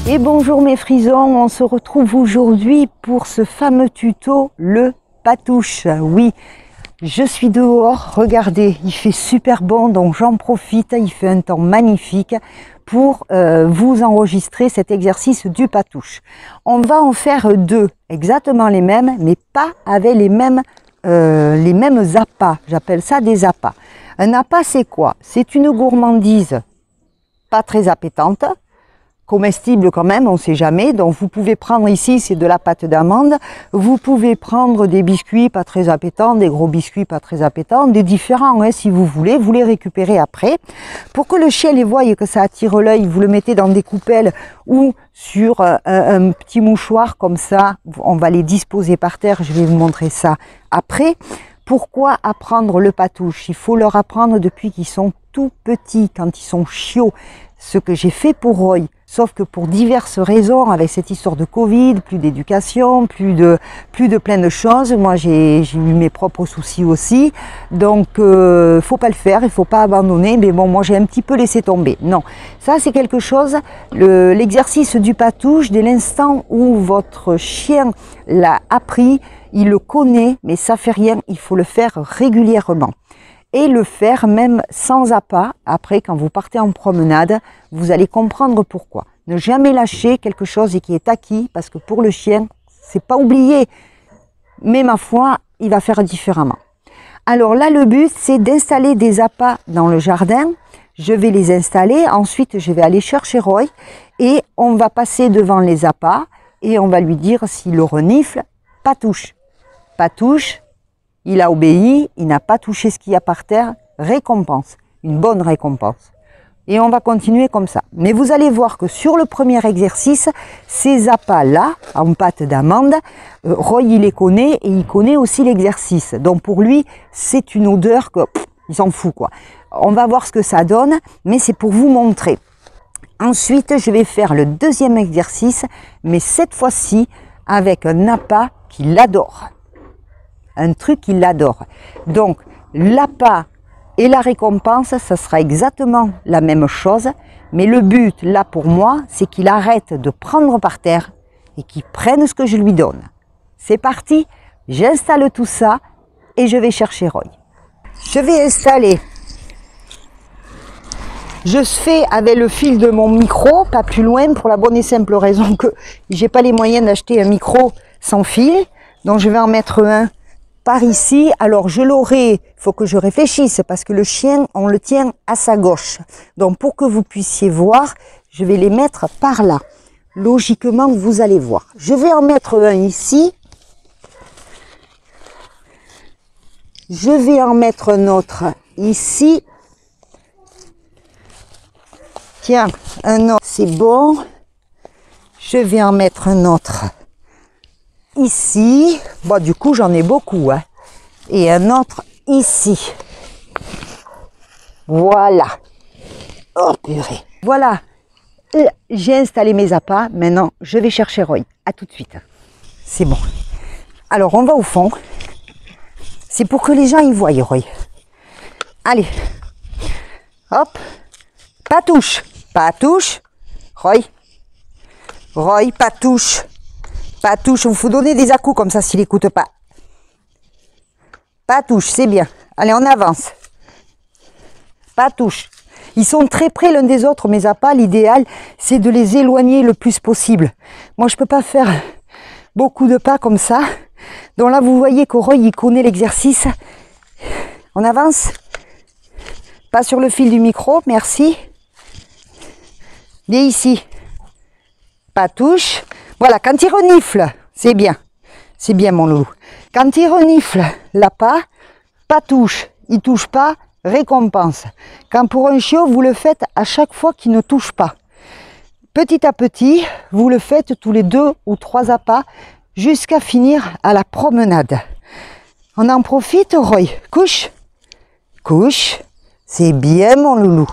Et bonjour mes frisons, on se retrouve aujourd'hui pour ce fameux tuto, le patouche. Oui, je suis dehors, regardez, il fait super bon, donc j'en profite, il fait un temps magnifique pour vous enregistrer cet exercice du patouche. On va en faire deux, exactement les mêmes, mais pas avec les mêmes appâts, j'appelle ça des appâts. Un appât c'est quoi? C'est une gourmandise pas très appétante, comestible quand même, on ne sait jamais. Donc vous pouvez prendre ici, c'est de la pâte d'amande. Vous pouvez prendre des biscuits pas très appétants, des gros biscuits pas très appétants, des différents hein, si vous voulez. Vous les récupérez après. Pour que le chien les voie et que ça attire l'œil, vous le mettez dans des coupelles ou sur un petit mouchoir comme ça. On va les disposer par terre, je vais vous montrer ça après. Pourquoi apprendre le patouche? Il faut leur apprendre depuis qu'ils sont tout petits, quand ils sont chiots. Ce que j'ai fait pour Roy. Sauf que pour diverses raisons, avec cette histoire de Covid, plus d'éducation, plus de plein de choses, moi j'ai eu mes propres soucis aussi, donc faut pas le faire, il faut pas abandonner, mais bon, moi j'ai un petit peu laissé tomber. Non, ça c'est quelque chose, l'exercice du patouche, dès l'instant où votre chien l'a appris, il le connaît, mais ça fait rien, il faut le faire régulièrement. Et le faire même sans appât. Après, quand vous partez en promenade, vous allez comprendre pourquoi. Ne jamais lâcher quelque chose qui est acquis, parce que pour le chien, c'est pas oublié. Mais ma foi, il va faire différemment. Alors là, le but, c'est d'installer des appâts dans le jardin. Je vais les installer. Ensuite, je vais aller chercher Roy et on va passer devant les appâts et on va lui dire s'il le renifle, patouche. Patouche. Il a obéi, il n'a pas touché ce qu'il y a par terre, récompense, une bonne récompense. Et on va continuer comme ça. Mais vous allez voir que sur le premier exercice, ces appâts-là, en pâte d'amande, Roy il les connaît et il connaît aussi l'exercice. Donc pour lui, c'est une odeur que il s'en fout quoi. On va voir ce que ça donne, mais c'est pour vous montrer. Ensuite, je vais faire le deuxième exercice, mais cette fois-ci avec un appât qu'il adore. Un truc qu'il adore. Donc, l'appât et la récompense, ça sera exactement la même chose. Mais le but, là, pour moi, c'est qu'il arrête de prendre par terre et qu'il prenne ce que je lui donne. C'est parti, j'installe tout ça et je vais chercher Roy. Je vais installer. Je fais avec le fil de mon micro, pas plus loin, pour la bonne et simple raison que j'ai pas les moyens d'acheter un micro sans fil. Donc, je vais en mettre un par ici. Alors je l'aurai, il faut que je réfléchisse parce que le chien, on le tient à sa gauche. Donc pour que vous puissiez voir, je vais les mettre par là. Logiquement, vous allez voir. Je vais en mettre un ici. Je vais en mettre un autre ici. Tiens, un autre, c'est bon. Je vais en mettre un autre ici, bon du coup j'en ai beaucoup hein. Et un autre ici, voilà. Oh purée, voilà, j'ai installé mes appâts. Maintenant je vais chercher Roy, à tout de suite. C'est bon, alors on va au fond, c'est pour que les gens y voient Roy. Allez, hop, patouche, patouche, Roy, Roy, patouche. Patouche, il faut donner des à-coups comme ça s'il n'écoute pas. Patouche, c'est bien. Allez, on avance. Patouche. Ils sont très près l'un des autres, mes appâts. L'idéal, c'est de les éloigner le plus possible. Moi, je ne peux pas faire beaucoup de pas comme ça. Donc là, vous voyez que Roy, il connaît l'exercice. On avance. Pas sur le fil du micro, merci. Viens ici. Patouche. Voilà, quand il renifle, c'est bien mon loulou. Quand il renifle l'appât, patouche, il touche pas, récompense. Quand pour un chiot, vous le faites à chaque fois qu'il ne touche pas. Petit à petit, vous le faites tous les 2 ou 3 appâts jusqu'à finir à la promenade. On en profite, Roy. Couche, couche, c'est bien mon loulou.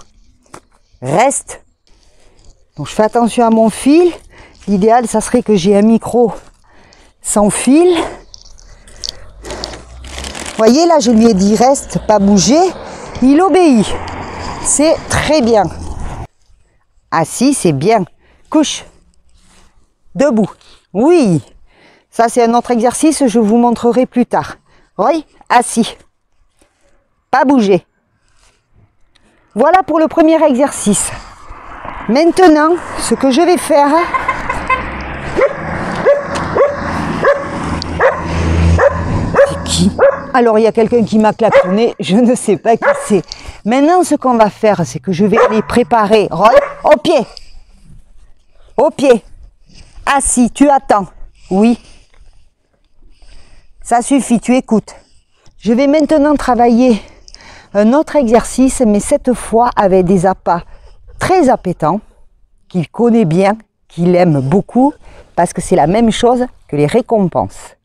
Reste. Donc je fais attention à mon fil. L'idéal, ça serait que j'ai un micro sans fil. Voyez, là, je lui ai dit reste, pas bouger. Il obéit. C'est très bien. Assis, c'est bien. Couche. Debout. Oui. Ça, c'est un autre exercice, je vous montrerai plus tard. Oui, assis. Pas bouger. Voilà pour le premier exercice. Maintenant, ce que je vais faire... C'est qui? Alors, il y a quelqu'un qui m'a klaxonné, je ne sais pas qui c'est. Maintenant, ce qu'on va faire, c'est que je vais aller préparer. Roy, au pied. Au pied. Assis, tu attends. Oui. Ça suffit, tu écoutes. Je vais maintenant travailler un autre exercice, mais cette fois avec des appâts très appétants, qu'il connaît bien, qu'il aime beaucoup, parce que c'est la même chose que les récompenses.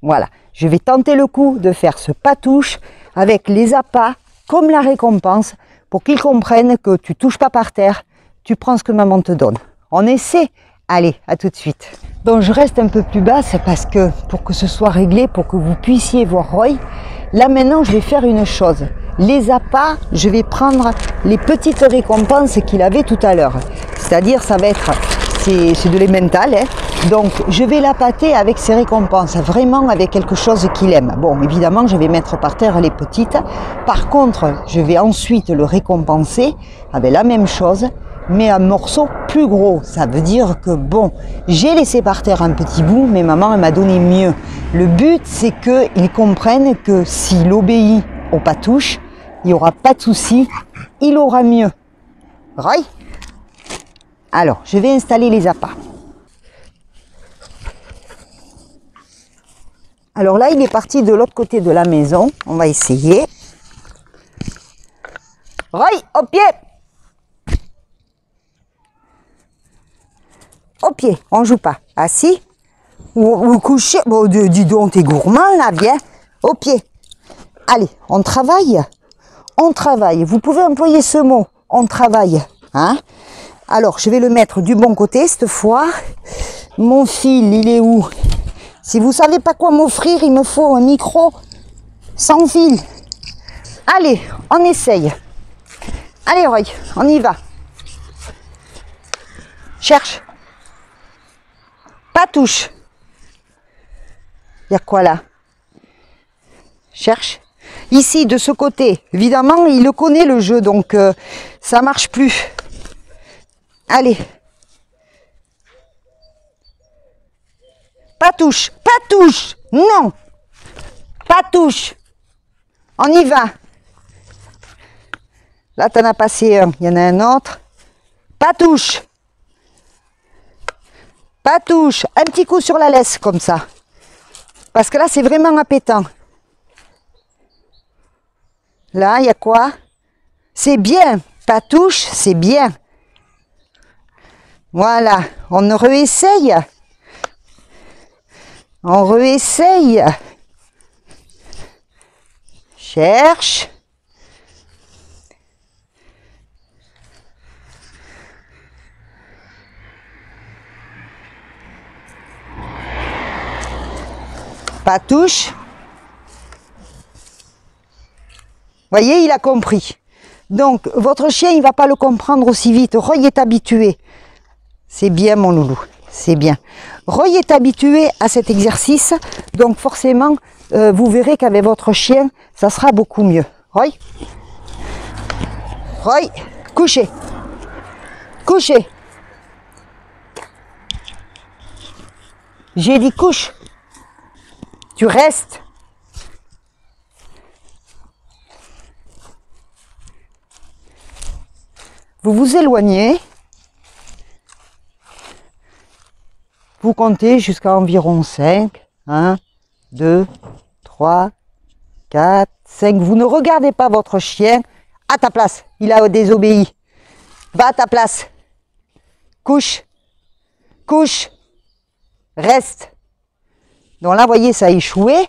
Voilà, je vais tenter le coup de faire ce patouche avec les appâts comme la récompense, pour qu'ils comprennent que tu touches pas par terre, tu prends ce que maman te donne. On essaie? Allez, à tout de suite. Donc je reste un peu plus basse parce que pour que ce soit réglé, pour que vous puissiez voir Roy, là maintenant je vais faire une chose. Les appâts, je vais prendre les petites récompenses qu'il avait tout à l'heure. C'est-à-dire ça va être, c'est de l'emmental, hein. Donc je vais l'appâter avec ses récompenses, vraiment avec quelque chose qu'il aime. Bon, évidemment je vais mettre par terre les petites. Par contre, je vais ensuite le récompenser avec la même chose, mais un morceau plus gros. Ça veut dire que bon, j'ai laissé par terre un petit bout, mais maman elle m'a donné mieux. Le but c'est qu'ils comprennent que s'il obéit au patouche, il n'y aura pas de souci, il aura mieux. Roy? Alors, je vais installer les appâts. Alors là, il est parti de l'autre côté de la maison. On va essayer. Roy, au pied! Au pied, on joue pas. Assis ou couché. Bon, dis donc, t'es gourmand là, bien. Au pied. Allez, on travaille. On travaille. Vous pouvez employer ce mot. On travaille. Hein? Alors, je vais le mettre du bon côté cette fois. Mon fil, il est où? Si vous savez pas quoi m'offrir, il me faut un micro sans fil. Allez, on essaye. Allez, Roy, on y va. Cherche. Patouche. Il y a quoi là? Cherche. Ici, de ce côté, évidemment, il le connaît le jeu, donc ça marche plus. Allez. Patouche, patouche, non. Patouche. On y va. Là, t'en as passé un, il y en a un autre. Patouche. Patouche. Un petit coup sur la laisse, comme ça. Parce que là, c'est vraiment appétant. Là, il y a quoi? C'est bien. Patouche, c'est bien. Voilà. On réessaye. On réessaye. Cherche. Patouche. Voyez, il a compris. Donc, votre chien, il va pas le comprendre aussi vite. Roy est habitué. C'est bien, mon loulou. C'est bien. Roy est habitué à cet exercice. Donc, forcément, vous verrez qu'avec votre chien, ça sera beaucoup mieux. Roy. Roy, couchez. Couchez. J'ai dit couche. Tu restes. Vous vous éloignez. Vous comptez jusqu'à environ 5. 1, 2, 3, 4, 5. Vous ne regardez pas votre chien. À ta place. Il a désobéi. Va à ta place. Couche. Couche. Reste. Donc là, vous voyez, ça a échoué.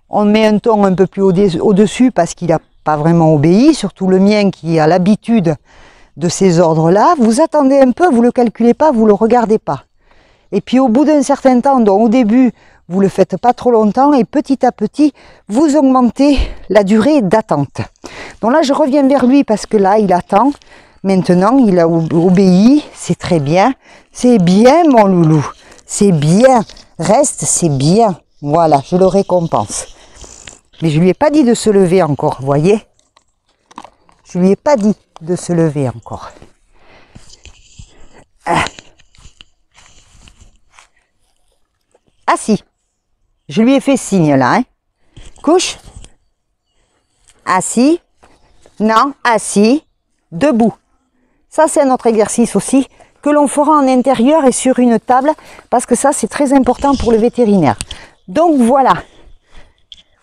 On met un ton un peu plus au-dessus parce qu'il n'a pas vraiment obéi. Surtout le mien qui a l'habitude de ces ordres-là. Vous attendez un peu, vous ne le calculez pas, vous ne le regardez pas. Et puis au bout d'un certain temps, donc au début, vous ne le faites pas trop longtemps et petit à petit, vous augmentez la durée d'attente. Donc là, je reviens vers lui parce que là, il attend. Maintenant, il a obéi, c'est très bien. C'est bien, mon loulou. c'est bien. Reste, c'est bien. Voilà, je le récompense. Mais je lui ai pas dit de se lever encore, vous voyez? Je lui ai pas dit de se lever encore. Assis. Je lui ai fait signe là. Hein. Couche. Assis. Non, assis. Debout. Ça, c'est un autre exercice aussi que l'on fera en intérieur et sur une table parce que ça, c'est très important pour le vétérinaire. Donc voilà.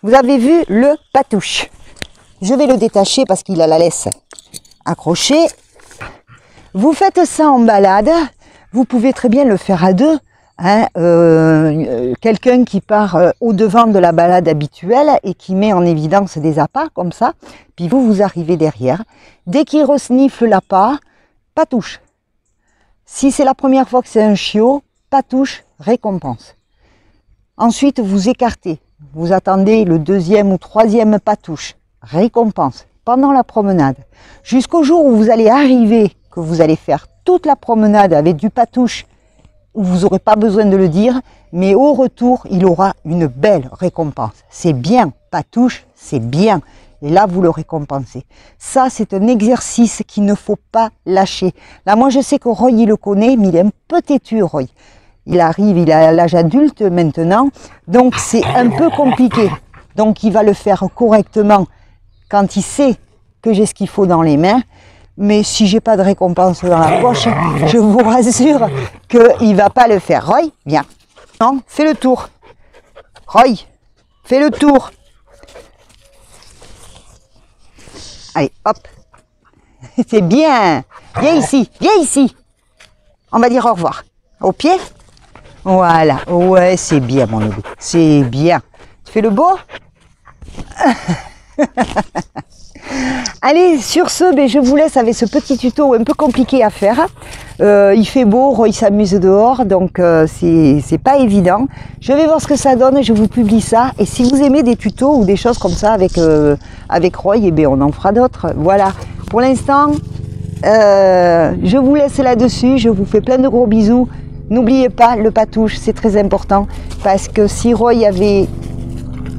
Vous avez vu le patouche. Je vais le détacher parce qu'il a la laisse accrochée. Vous faites ça en balade. Vous pouvez très bien le faire à deux. Hein, quelqu'un qui part au devant de la balade habituelle et qui met en évidence des appâts comme ça, puis vous arrivez derrière. Dès qu'il resnifle l'appât, patouche. Si c'est la première fois que c'est un chiot, patouche, récompense. Ensuite, vous écartez. Vous attendez le deuxième ou troisième patouche, récompense, pendant la promenade. Jusqu'au jour où vous allez arriver, que vous allez faire toute la promenade avec du patouche, où vous n'aurez pas besoin de le dire, mais au retour, il aura une belle récompense. C'est bien, patouche, c'est bien. Et là, vous le récompensez. Ça, c'est un exercice qu'il ne faut pas lâcher. Là, moi, je sais que Roy, il le connaît, mais il est un peu têtu, Roy. Il arrive, il a l'âge adulte maintenant, donc c'est un peu compliqué. Donc, il va le faire correctement quand il sait que j'ai ce qu'il faut dans les mains. Mais si j'ai pas de récompense dans la poche, je vous rassure qu'il ne va pas le faire. Roy, viens. Non, fais le tour. Roy, fais le tour. Allez, hop. C'est bien. Viens ici, viens ici. On va dire au revoir. Au pied. Voilà. Ouais, c'est bien, mon loulou. C'est bien. Tu fais le beau? Allez, sur ce, ben, je vous laisse avec ce petit tuto un peu compliqué à faire. Il fait beau, Roy s'amuse dehors, donc c'est pas évident. Je vais voir ce que ça donne, je vous publie ça. Et si vous aimez des tutos ou des choses comme ça avec Roy, eh bien, on en fera d'autres. Voilà, pour l'instant, je vous laisse là-dessus. Je vous fais plein de gros bisous. N'oubliez pas, le patouche, c'est très important. Parce que si Roy avait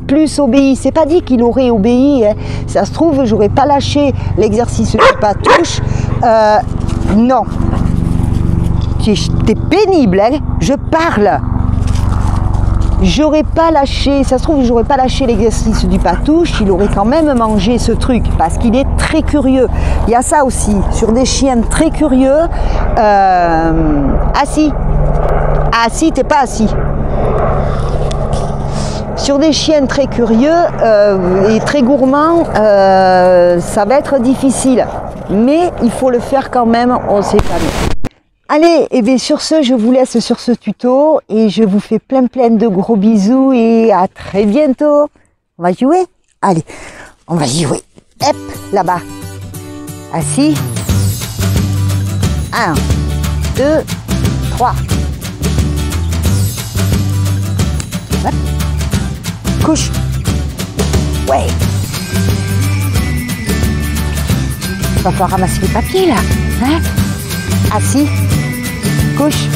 plus obéi, c'est pas dit qu'il aurait obéi, hein. Ça se trouve, j'aurais pas lâché l'exercice du patouche. Non. T'es pénible, hein. Je parle. J'aurais pas lâché, ça se trouve, j'aurais pas lâché l'exercice du patouche, il aurait quand même mangé ce truc, parce qu'il est très curieux. Il y a ça aussi, sur des chiens très curieux. Assis. Assis, t'es pas assis. Sur des chiens très curieux et très gourmands, ça va être difficile. Mais il faut le faire quand même, on sait jamais. Allez, et bien sur ce, je vous laisse sur ce tuto et je vous fais plein de gros bisous et à très bientôt. On va jouer? Allez, on va jouer. Hop, là-bas. Assis. 1, 2, 3. Hop. Couche. Ouais. Il va falloir ramasser les papiers là. Hein? Assis. Couche.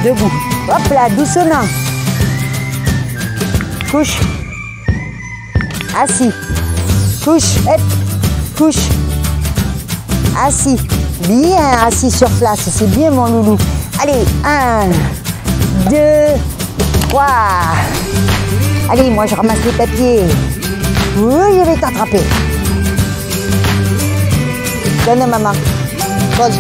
Debout. Hop là, doucement. Couche. Assis. Couche. Hop. Couche. Assis. Bien assis sur place. C'est bien mon loulou. Allez, 1, 2, 3. Allez, moi je ramasse les papiers. Oui, je vais t'attraper. Donne à maman. Pose.